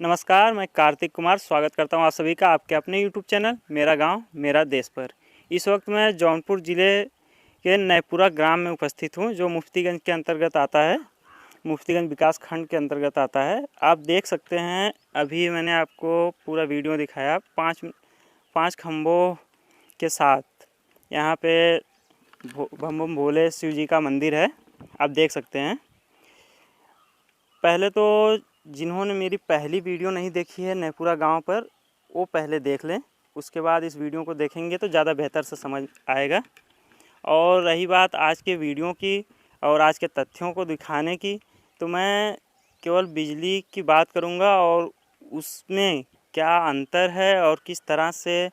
नमस्कार, मैं कार्तिक कुमार स्वागत करता हूं आप सभी का आपके अपने YouTube चैनल मेरा गांव मेरा देश पर। इस वक्त मैं जौनपुर ज़िले के नैपुरा ग्राम में उपस्थित हूं, जो मुफ्तीगंज के अंतर्गत आता है, मुफ्तीगंज विकास खंड के अंतर्गत आता है। आप देख सकते हैं, अभी मैंने आपको पूरा वीडियो दिखाया पाँच खम्भों के साथ। यहाँ पे बम भोले शिव जी का मंदिर है, आप देख सकते हैं। पहले तो जिन्होंने मेरी पहली वीडियो नहीं देखी है नैपुरा गांव पर, वो पहले देख लें, उसके बाद इस वीडियो को देखेंगे तो ज़्यादा बेहतर से समझ आएगा। और रही बात आज के वीडियो की और आज के तथ्यों को दिखाने की, तो मैं केवल बिजली की बात करूंगा और उसमें क्या अंतर है और किस तरह से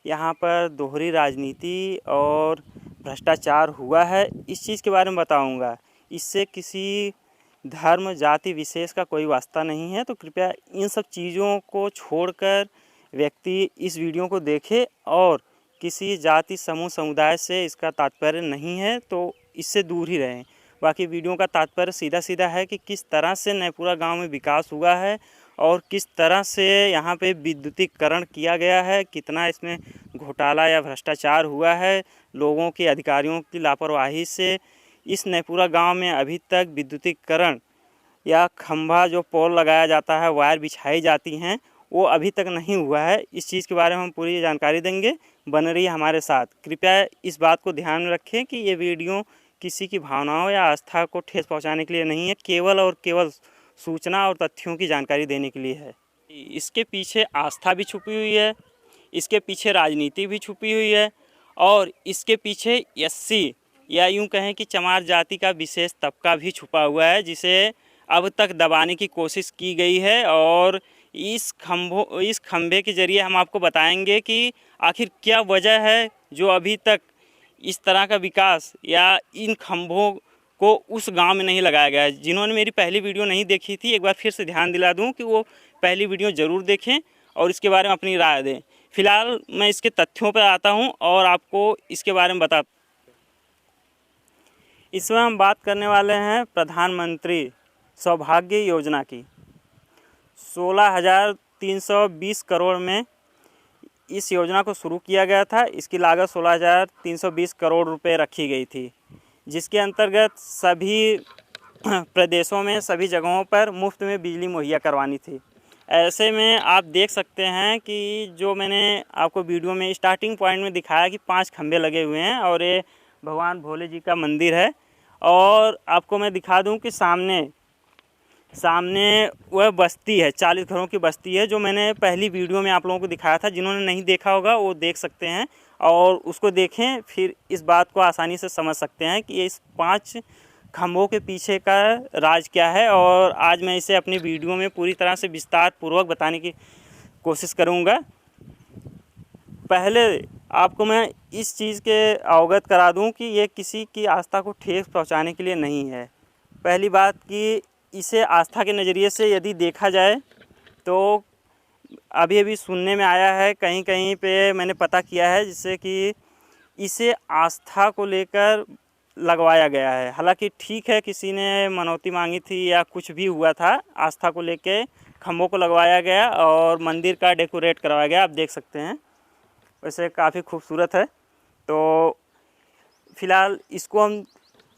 यहाँ पर दोहरी राजनीति और भ्रष्टाचार हुआ है, इस चीज़ के बारे में बताऊँगा। इससे किसी धर्म जाति विशेष का कोई वास्ता नहीं है, तो कृपया इन सब चीज़ों को छोड़कर व्यक्ति इस वीडियो को देखे और किसी जाति समूह समुदाय से इसका तात्पर्य नहीं है तो इससे दूर ही रहें। बाकी वीडियो का तात्पर्य सीधा सीधा है कि किस तरह से नैपुरा गांव में विकास हुआ है और किस तरह से यहाँ पे विद्युतीकरण किया गया है, कितना इसमें घोटाला या भ्रष्टाचार हुआ है लोगों के अधिकारियों की लापरवाही से। इस नैपुरा गांव में अभी तक विद्युतीकरण या खंभा जो पोल लगाया जाता है, वायर बिछाई जाती हैं, वो अभी तक नहीं हुआ है। इस चीज़ के बारे में हम पूरी जानकारी देंगे, बन रही है हमारे साथ। कृपया इस बात को ध्यान में रखें कि ये वीडियो किसी की भावनाओं या आस्था को ठेस पहुंचाने के लिए नहीं है, केवल और केवल सूचना और तथ्यों की जानकारी देने के लिए है। इसके पीछे आस्था भी छुपी हुई है, इसके पीछे राजनीति भी छुपी हुई है और इसके पीछे एससी या यूं कहें कि चमार जाति का विशेष तबका भी छुपा हुआ है, जिसे अब तक दबाने की कोशिश की गई है। और इस खंभे के ज़रिए हम आपको बताएंगे कि आखिर क्या वजह है जो अभी तक इस तरह का विकास या इन खंभों को उस गांव में नहीं लगाया गया है। जिन्होंने मेरी पहली वीडियो नहीं देखी थी, एक बार फिर से ध्यान दिला दूं कि वो पहली वीडियो ज़रूर देखें और इसके बारे में अपनी राय दें। फिलहाल मैं इसके तथ्यों पर आता हूं और आपको इसके बारे में बता। इसमें हम बात करने वाले हैं प्रधानमंत्री सौभाग्य योजना की। 16,320 करोड़ में इस योजना को शुरू किया गया था। इसकी लागत 16,320 करोड़ रुपए रखी गई थी, जिसके अंतर्गत सभी प्रदेशों में सभी जगहों पर मुफ्त में बिजली मुहैया करवानी थी। ऐसे में आप देख सकते हैं कि जो मैंने आपको वीडियो में स्टार्टिंग पॉइंट में दिखाया कि 5 खंभे लगे हुए हैं और ये भगवान भोले जी का मंदिर है। और आपको मैं दिखा दूं कि सामने वह बस्ती है, 40 घरों की बस्ती है, जो मैंने पहली वीडियो में आप लोगों को दिखाया था। जिन्होंने नहीं देखा होगा वो देख सकते हैं और उसको देखें, फिर इस बात को आसानी से समझ सकते हैं कि इस 5 खंभों के पीछे का राज क्या है। और आज मैं इसे अपनी वीडियो में पूरी तरह से विस्तार पूर्वक बताने की कोशिश करूँगा। पहले आपको मैं इस चीज़ के अवगत करा दूं कि ये किसी की आस्था को ठेस पहुंचाने के लिए नहीं है। पहली बात कि इसे आस्था के नज़रिए से यदि देखा जाए तो अभी अभी सुनने में आया है, कहीं कहीं पे मैंने पता किया है, जिससे कि इसे आस्था को लेकर लगवाया गया है। हालांकि ठीक है, किसी ने मनौती मांगी थी या कुछ भी हुआ था, आस्था को लेकर खम्भों को लगवाया गया और मंदिर का डेकोरेट करवाया गया। आप देख सकते हैं, वैसे काफ़ी खूबसूरत है। तो फ़िलहाल इसको हम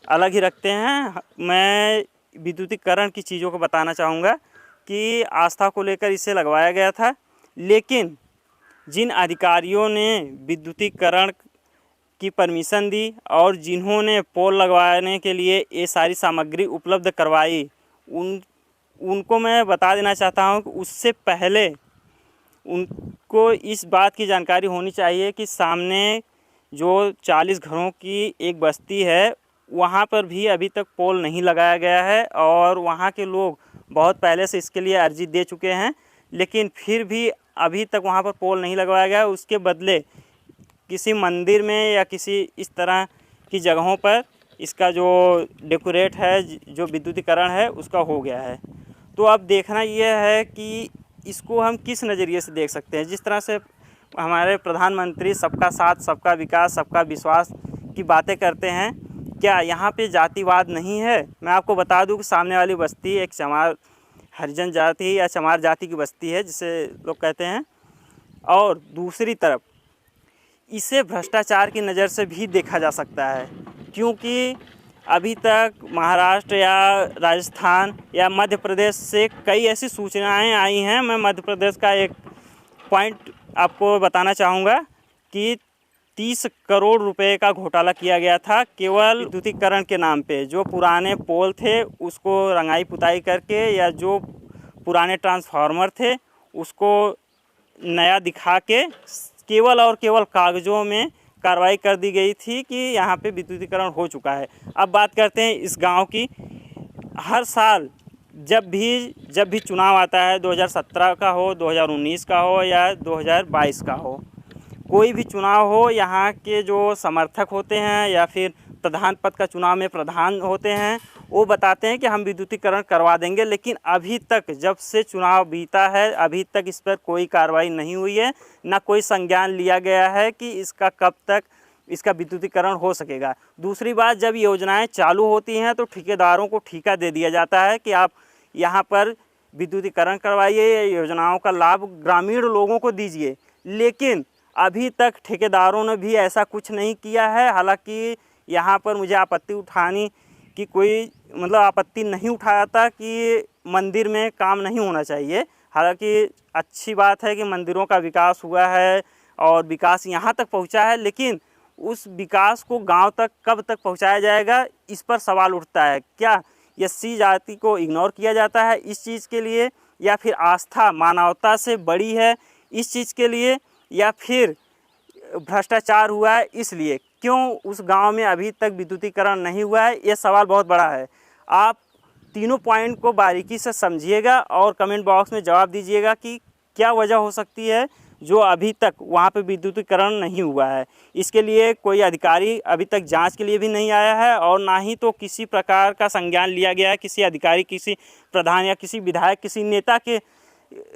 अलग ही रखते हैं। मैं विद्युतीकरण की चीज़ों को बताना चाहूँगा कि आस्था को लेकर इसे लगवाया गया था, लेकिन जिन अधिकारियों ने विद्युतीकरण की परमिशन दी और जिन्होंने पोल लगवाने के लिए ये सारी सामग्री उपलब्ध करवाई उनको मैं बता देना चाहता हूँ कि उससे पहले उनको इस बात की जानकारी होनी चाहिए कि सामने जो 40 घरों की एक बस्ती है वहाँ पर भी अभी तक पोल नहीं लगाया गया है और वहाँ के लोग बहुत पहले से इसके लिए अर्जी दे चुके हैं, लेकिन फिर भी अभी तक वहाँ पर पोल नहीं लगवाया गया। उसके बदले किसी मंदिर में या किसी इस तरह की जगहों पर इसका जो डेकोरेट है, जो विद्युतीकरण है, उसका हो गया है। तो अब देखना यह है कि इसको हम किस नज़रिए से देख सकते हैं। जिस तरह से हमारे प्रधानमंत्री सबका साथ, सबका विकास, सबका विश्वास की बातें करते हैं, क्या यहाँ पे जातिवाद नहीं है? मैं आपको बता दूं कि सामने वाली बस्ती एक चमार हरिजन जाति या चमार जाति की बस्ती है जिसे लोग कहते हैं, और दूसरी तरफ इसे भ्रष्टाचार की नज़र से भी देखा जा सकता है, क्योंकि अभी तक महाराष्ट्र या राजस्थान या मध्य प्रदेश से कई ऐसी सूचनाएं आई हैं। मैं मध्य प्रदेश का एक पॉइंट आपको बताना चाहूँगा कि 30 करोड़ रुपए का घोटाला किया गया था केवल विद्युतीकरण के नाम पे। जो पुराने पोल थे उसको रंगाई पुताई करके या जो पुराने ट्रांसफार्मर थे उसको नया दिखा के केवल और केवल कागज़ों में कार्रवाई कर दी गई थी कि यहाँ पे विद्युतीकरण हो चुका है। अब बात करते हैं इस गांव की। हर साल जब भी चुनाव आता है, 2017 का हो, 2019 का हो या 2022 का हो, कोई भी चुनाव हो, यहाँ के जो समर्थक होते हैं या फिर प्रधान पद का चुनाव में प्रधान होते हैं, वो बताते हैं कि हम विद्युतीकरण करवा देंगे। लेकिन अभी तक जब से चुनाव बीता है अभी तक इस पर कोई कार्रवाई नहीं हुई है, ना कोई संज्ञान लिया गया है कि इसका कब तक इसका विद्युतीकरण हो सकेगा। दूसरी बात, जब योजनाएं चालू होती हैं तो ठेकेदारों को ठेका दे दिया जाता है कि आप यहाँ पर विद्युतीकरण करवाइए, योजनाओं का लाभ ग्रामीण लोगों को दीजिए। लेकिन अभी तक ठेकेदारों ने भी ऐसा कुछ नहीं किया है। हालांकि यहाँ पर मुझे आपत्ति उठाने की कोई आपत्ति नहीं उठाता कि मंदिर में काम नहीं होना चाहिए। हालांकि अच्छी बात है कि मंदिरों का विकास हुआ है और विकास यहाँ तक पहुँचा है, लेकिन उस विकास को गांव तक कब तक पहुँचाया जाएगा, इस पर सवाल उठता है। क्या एससी जाति को इग्नोर किया जाता है इस चीज़ के लिए, या फिर आस्था मानवता से बड़ी है इस चीज़ के लिए, या फिर भ्रष्टाचार हुआ है इसलिए? क्यों उस गांव में अभी तक विद्युतीकरण नहीं हुआ है? ये सवाल बहुत बड़ा है। आप तीनों पॉइंट को बारीकी से समझिएगा और कमेंट बॉक्स में जवाब दीजिएगा कि क्या वजह हो सकती है जो अभी तक वहाँ पे विद्युतीकरण नहीं हुआ है। इसके लिए कोई अधिकारी अभी तक जांच के लिए भी नहीं आया है और ना ही तो किसी प्रकार का संज्ञान लिया गया है। किसी अधिकारी, किसी प्रधान या किसी विधायक, किसी नेता के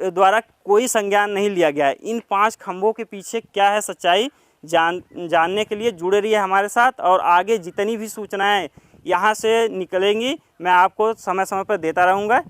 द्वारा कोई संज्ञान नहीं लिया गया है। इन 5 खंभों के पीछे क्या है सच्चाई, जानने के लिए जुड़े रहिए हमारे साथ। और आगे जितनी भी सूचनाएं यहाँ से निकलेंगी मैं आपको समय समय पर देता रहूँगा।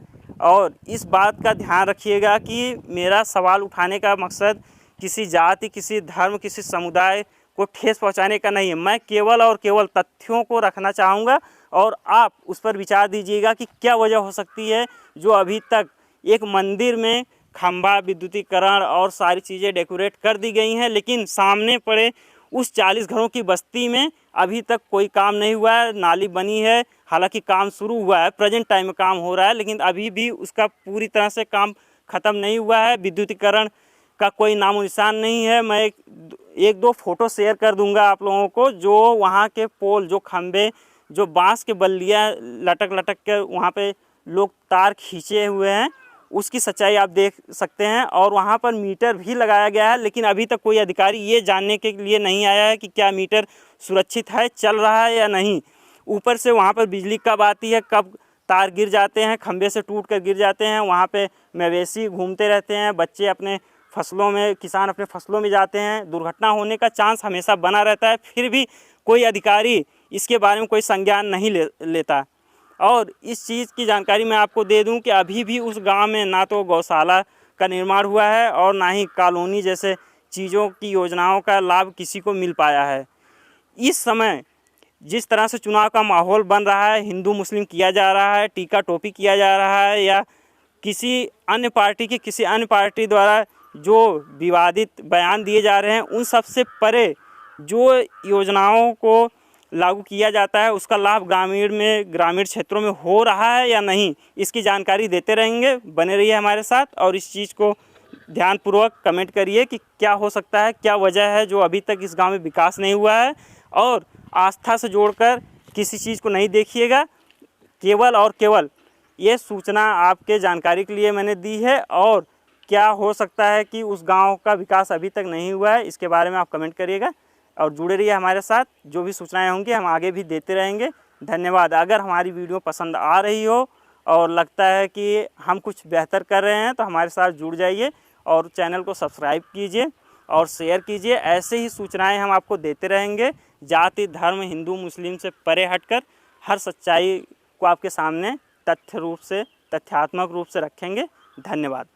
और इस बात का ध्यान रखिएगा कि मेरा सवाल उठाने का मकसद किसी जाति, किसी धर्म, किसी समुदाय को ठेस पहुँचाने का नहीं है। मैं केवल और केवल तथ्यों को रखना चाहूँगा और आप उस पर विचार दीजिएगा कि क्या वजह हो सकती है जो अभी तक एक मंदिर में खंभा, विद्युतीकरण और सारी चीज़ें डेकोरेट कर दी गई हैं, लेकिन सामने पड़े उस 40 घरों की बस्ती में अभी तक कोई काम नहीं हुआ है। नाली बनी है, हालांकि काम शुरू हुआ है, प्रेजेंट टाइम में काम हो रहा है, लेकिन अभी भी उसका पूरी तरह से काम ख़त्म नहीं हुआ है। विद्युतीकरण का कोई नामो निशान नहीं है। मैं एक दो फोटो शेयर कर दूंगा आप लोगों को, जो वहाँ के पोल, जो खंभे, जो बांस के बल्लियाँ लटक लटक कर वहाँ पे लोग तार खींचे हुए हैं, उसकी सच्चाई आप देख सकते हैं। और वहाँ पर मीटर भी लगाया गया है, लेकिन अभी तक कोई अधिकारी ये जानने के लिए नहीं आया है कि क्या मीटर सुरक्षित है, चल रहा है या नहीं। ऊपर से वहाँ पर बिजली कब आती है, कब तार गिर जाते हैं, खंभे से टूट कर गिर जाते हैं। वहाँ पे मवेशी घूमते रहते हैं, बच्चे अपने फसलों में, किसान अपने फसलों में जाते हैं, दुर्घटना होने का चांस हमेशा बना रहता है। फिर भी कोई अधिकारी इसके बारे में कोई संज्ञान नहीं लेता। और इस चीज़ की जानकारी मैं आपको दे दूं कि अभी भी उस गांव में ना तो गौशाला का निर्माण हुआ है और ना ही कॉलोनी जैसे चीज़ों की योजनाओं का लाभ किसी को मिल पाया है। इस समय जिस तरह से चुनाव का माहौल बन रहा है, हिंदू मुस्लिम किया जा रहा है, टीका टोपी किया जा रहा है, या किसी अन्य पार्टी के किसी अन्य पार्टी द्वारा जो विवादित बयान दिए जा रहे हैं, उन सब से परे जो योजनाओं को लागू किया जाता है उसका लाभ ग्रामीण क्षेत्रों में हो रहा है या नहीं, इसकी जानकारी देते रहेंगे। बने रहिए हमारे साथ और इस चीज़ को ध्यानपूर्वक कमेंट करिए कि क्या हो सकता है, क्या वजह है जो अभी तक इस गांव में विकास नहीं हुआ है। और आस्था से जोड़कर किसी चीज़ को नहीं देखिएगा, केवल और केवल ये सूचना आपके जानकारी के लिए मैंने दी है। और क्या हो सकता है कि उस गांव का विकास अभी तक नहीं हुआ है, इसके बारे में आप कमेंट करिएगा और जुड़े रहिए हमारे साथ। जो भी सूचनाएं होंगी हम आगे भी देते रहेंगे। धन्यवाद। अगर हमारी वीडियो पसंद आ रही हो और लगता है कि हम कुछ बेहतर कर रहे हैं तो हमारे साथ जुड़ जाइए और चैनल को सब्सक्राइब कीजिए और शेयर कीजिए। ऐसे ही सूचनाएं हम आपको देते रहेंगे। जाति धर्म हिंदू मुस्लिम से परे हटकर हर सच्चाई को आपके सामने तथ्यात्मक रूप से रखेंगे। धन्यवाद।